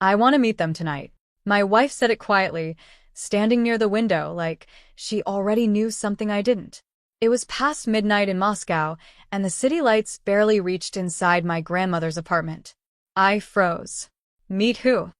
I want to meet them tonight. My wife said it quietly, standing near the window like she already knew something I didn't. It was past midnight in Moscow, and the city lights barely reached inside my grandmother's apartment. I froze. Meet who?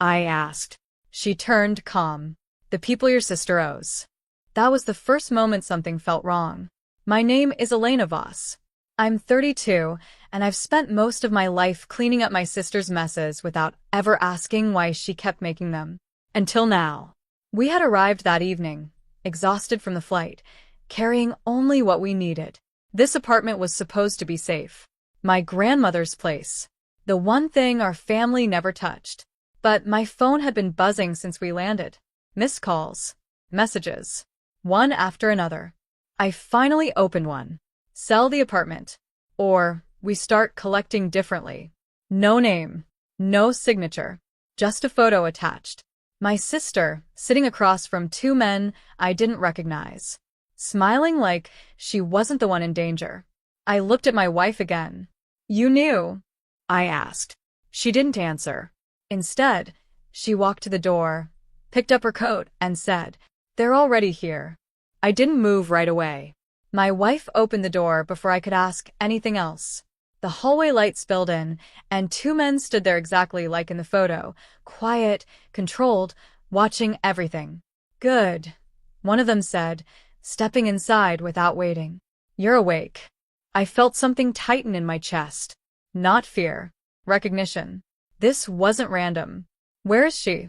I asked. She turned calm. The people your sister owes. That was the first moment something felt wrong. My name is Elena Voss. I'm 32, and I've spent most of my life cleaning up my sister's messes without ever asking why she kept making them. Until now. We had arrived that evening, exhausted from the flight, carrying only what we needed. This apartment was supposed to be safe. My grandmother's place. The one thing our family never touched. But my phone had been buzzing since we landed. Missed calls. Messages. One after another. I finally opened one. Sell the apartment. Or we start collecting differently. No name. No signature. Just a photo attached. My sister, sitting across from two men I didn't recognize. Smiling like she wasn't the one in danger. I looked at my wife again. You knew? I asked. She didn't answer. Instead, she walked to the door, picked up her coat, and said, "They're already here." I didn't move right away. My wife opened the door before I could ask anything else. The hallway light spilled in, and two men stood there exactly like in the photo, quiet, controlled, watching everything. Good, one of them said, stepping inside without waiting. You're awake. I felt something tighten in my chest. Not fear. Recognition. This wasn't random. Where is she?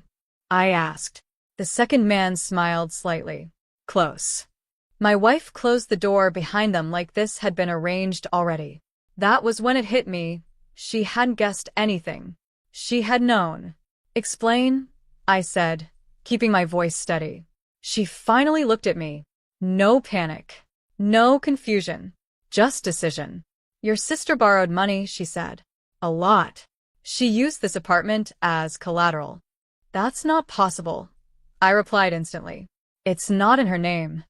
I asked. The second man smiled slightly. Close. My wife closed the door behind them like this had been arranged already. That was when it hit me. She hadn't guessed anything. She had known. Explain, I said, keeping my voice steady. She finally looked at me. No panic. No confusion. Just decision. Your sister borrowed money, she said. A lot. She used this apartment as collateral. That's not possible, I replied instantly. It's not in her name.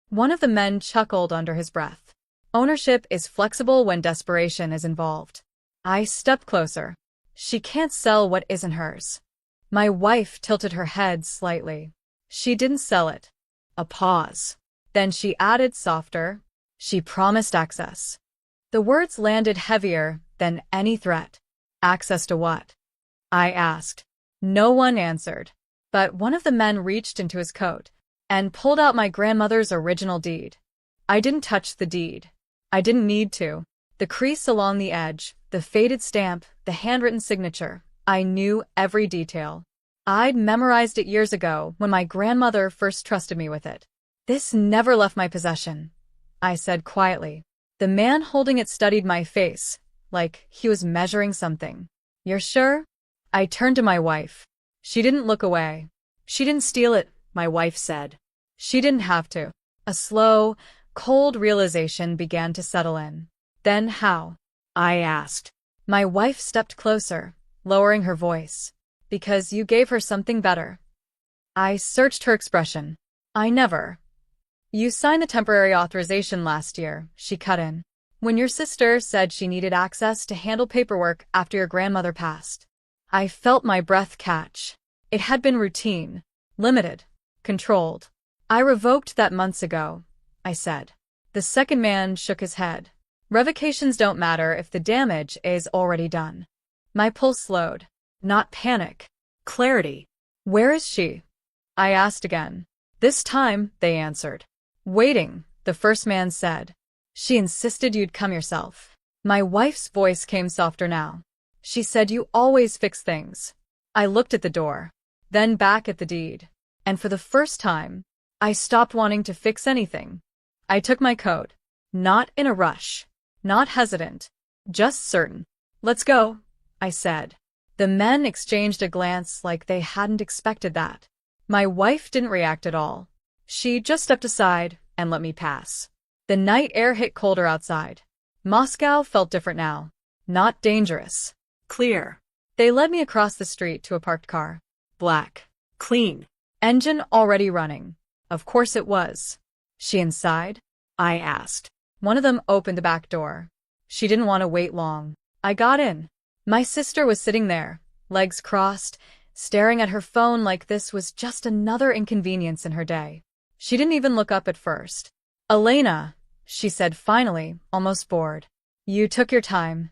One of the men chuckled under his breath. Ownership is flexible when desperation is involved. I stepped closer. She can't sell what isn't hers. My wife tilted her head slightly. She didn't sell it. A pause. Then she added softer. She promised access. The words landed heavier than any threat. Access to what? I asked. No one answered. But one of the men reached into his coat and pulled out my grandmother's original deed. I didn't touch the deed. I didn't need to. The crease along the edge, the faded stamp, the handwritten signature. I knew every detail. I'd memorized it years ago when my grandmother first trusted me with it. This never left my possession, I said quietly. The man holding it studied my face, like he was measuring something. You're sure? I turned to my wife. She didn't look away. She didn't steal it, my wife said. She didn't have to. A slow, cold realization began to settle in. Then how? I asked. My wife stepped closer, lowering her voice. Because you gave her something better. I searched her expression. I never. You signed the temporary authorization last year, she cut in. When your sister said she needed access to handle paperwork after your grandmother passed. I felt my breath catch. It had been routine, limited, controlled. I revoked that months ago, I said. The second man shook his head. Revocations don't matter if the damage is already done. My pulse slowed. Not panic. Clarity. Where is she? I asked again. This time, they answered. Waiting, the first man said. She insisted you'd come yourself. My wife's voice came softer now. She said you always fix things. I looked at the door, then back at the deed. And for the first time, I stopped wanting to fix anything. I took my coat. Not in a rush. Not hesitant. Just certain. Let's go, I said. The men exchanged a glance like they hadn't expected that. My wife didn't react at all. She just stepped aside and let me pass. The night air hit colder outside. Moscow felt different now. Not dangerous. Clear. They led me across the street to a parked car. Black. Clean. Engine already running. Of course it was. She inside? I asked. One of them opened the back door. She didn't want to wait long. I got in. My sister was sitting there, legs crossed, staring at her phone like this was just another inconvenience in her day. She didn't even look up at first. "Elena," she said finally, almost bored. "You took your time."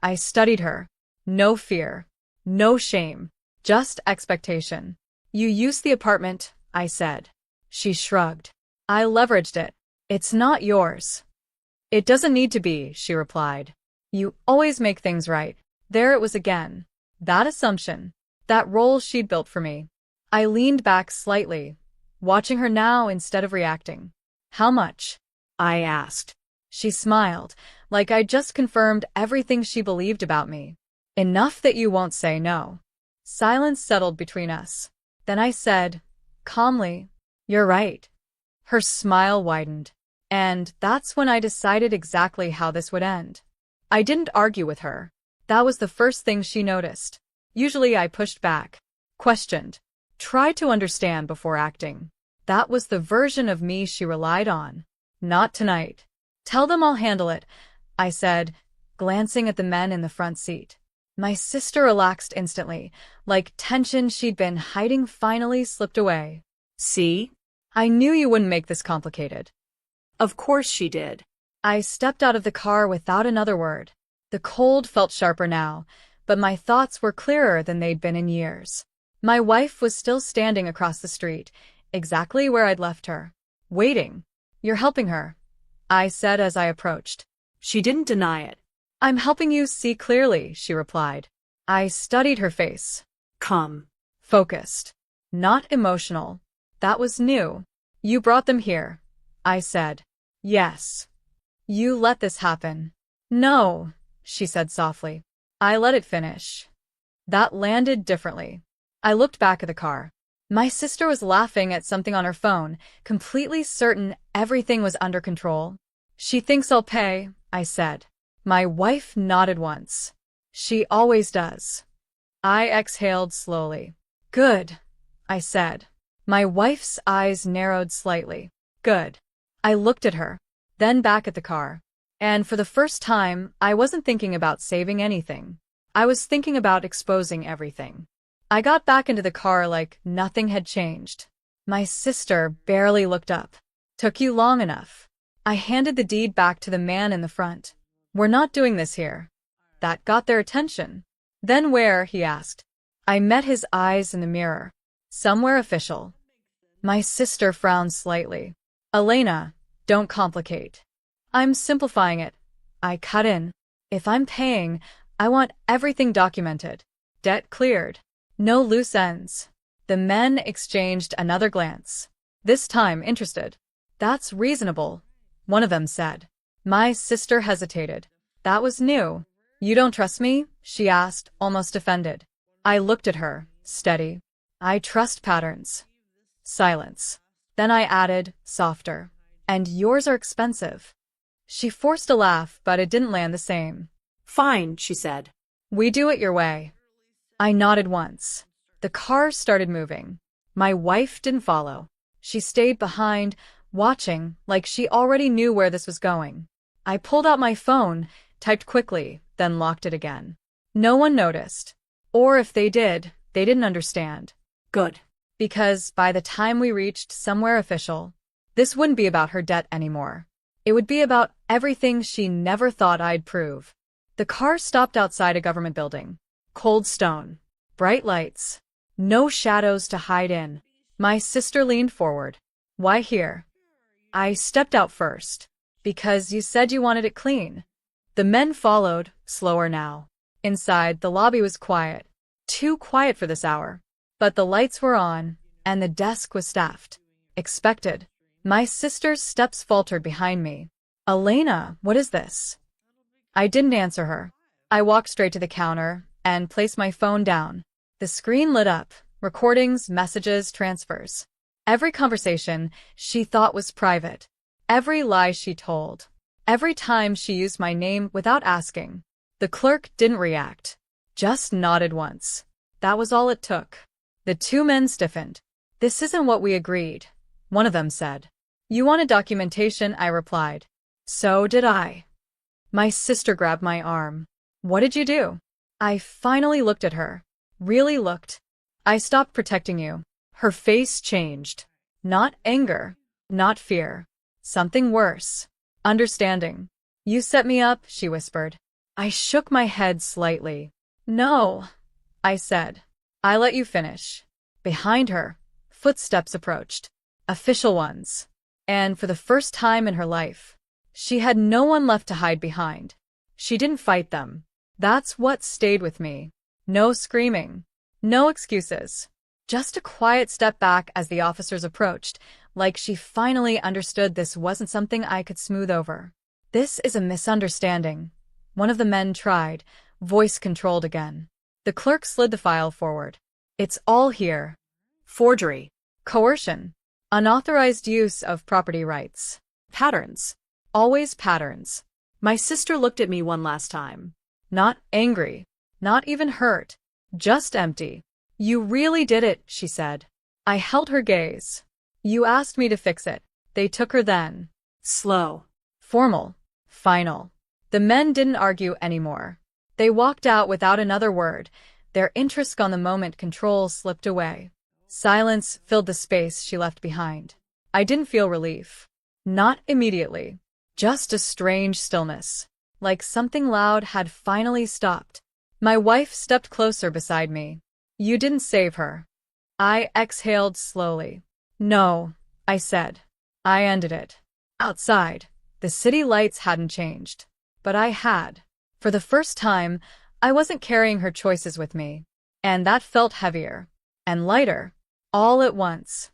I studied her. No fear. No shame. Just expectation. "You used the apartment," I said. She shrugged. "I leveraged it. It's not yours." "It doesn't need to be," she replied. "You always make things right." There it was again. That assumption. That role she'd built for me. I leaned back slightly, watching her now instead of reacting. "How much?" I asked. She smiled, like I'd just confirmed everything she believed about me. "Enough that you won't say no." Silence settled between us. Then I said, calmly, "You're right." Her smile widened. And that's when I decided exactly how this would end. I didn't argue with her. That was the first thing she noticed. Usually I pushed back, questioned, tried to understand before acting. That was the version of me she relied on. Not tonight. "Tell them I'll handle it," I said, glancing at the men in the front seat. My sister relaxed instantly, like tension she'd been hiding finally slipped away. "See? I knew you wouldn't make this complicated." Of course she did. I stepped out of the car without another word. The cold felt sharper now, but my thoughts were clearer than they'd been in years. My wife was still standing across the street, exactly where I'd left her. Waiting. "You're helping her," I said as I approached. She didn't deny it. "I'm helping you see clearly," she replied. I studied her face. Calm. Focused. Not emotional. That was new. "You brought them here," I said. "Yes." "You let this happen." "No," she said softly. "I let it finish." That landed differently. I looked back at the car. My sister was laughing at something on her phone, completely certain everything was under control. "She thinks I'll pay," I said. My wife nodded once. "She always does." I exhaled slowly. "Good," I said. My wife's eyes narrowed slightly. "Good." I looked at her, then back at the car. And for the first time, I wasn't thinking about saving anything. I was thinking about exposing everything. I got back into the car like nothing had changed. My sister barely looked up. "Took you long enough." I handed the deed back to the man in the front. "We're not doing this here." That got their attention. "Then where?" he asked. I met his eyes in the mirror. "Somewhere official." My sister frowned slightly. "Elena, don't complicate." "I'm simplifying it." I cut in. "If I'm paying, I want everything documented. Debt cleared. No loose ends." The men exchanged another glance. This time interested. "That's reasonable," one of them said. My sister hesitated. That was new. "You don't trust me?" she asked, almost offended. I looked at her, steady. "I trust patterns." Silence. Then I added, softer. "And yours are expensive." She forced a laugh, but it didn't land the same. "Fine," she said. "We do it your way." I nodded once. The car started moving. My wife didn't follow. She stayed behind, watching, like she already knew where this was going. I pulled out my phone, typed quickly, then locked it again. No one noticed. Or if they did, they didn't understand. Good. Because by the time we reached somewhere official, this wouldn't be about her debt anymore. It would be about everything she never thought I'd prove. The car stopped outside a government building. Cold stone. Bright lights. No shadows to hide in. My sister leaned forward. "Why here?" I stepped out first. "Because you said you wanted it clean." The men followed, slower now. Inside, the lobby was quiet. Too quiet for this hour. But the lights were on, and the desk was staffed. Expected. My sister's steps faltered behind me. "Elena, what is this?" I didn't answer her. I walked straight to the counter and placed my phone down. The screen lit up, recordings, messages, transfers. Every conversation she thought was private. Every lie she told. Every time she used my name without asking. The clerk didn't react. Just nodded once. That was all it took. The two men stiffened. "This isn't what we agreed," one of them said. "You wanted documentation," I replied. "So did I." My sister grabbed my arm. "What did you do?" I finally looked at her. really looked. I stopped protecting you. Her face changed. Not anger, not fear. Something worse. Understanding. You set me up, she whispered. I shook my head slightly. No, I said. I let you finish. Behind her, footsteps approached. Official ones. And for the first time in her life, she had no one left to hide behind. She didn't fight them. That's what stayed with me. No screaming. No excuses. Just a quiet step back as the officers approached, like she finally understood this wasn't something I could smooth over. This is a misunderstanding. One of the men tried, voice controlled again. The clerk slid the file forward. It's all here. Forgery. Coercion. Unauthorized use of property rights. Patterns. Always patterns. My sister looked at me one last time. Not angry. Not even hurt. Just empty. You really did it, she said. I held her gaze. You asked me to fix it. They took her then. Slow. Formal. Final. The men didn't argue anymore. They walked out without another word. Their interest on the moment control slipped away. Silence filled the space she left behind. I didn't feel relief. Not immediately. Just a strange stillness. Like something loud had finally stopped. My wife stepped closer beside me. You didn't save her. I exhaled slowly. No, I said. I ended it. Outside, the city lights hadn't changed. But I had. For the first time, I wasn't carrying her choices with me. And that felt heavier. And lighter. All at once.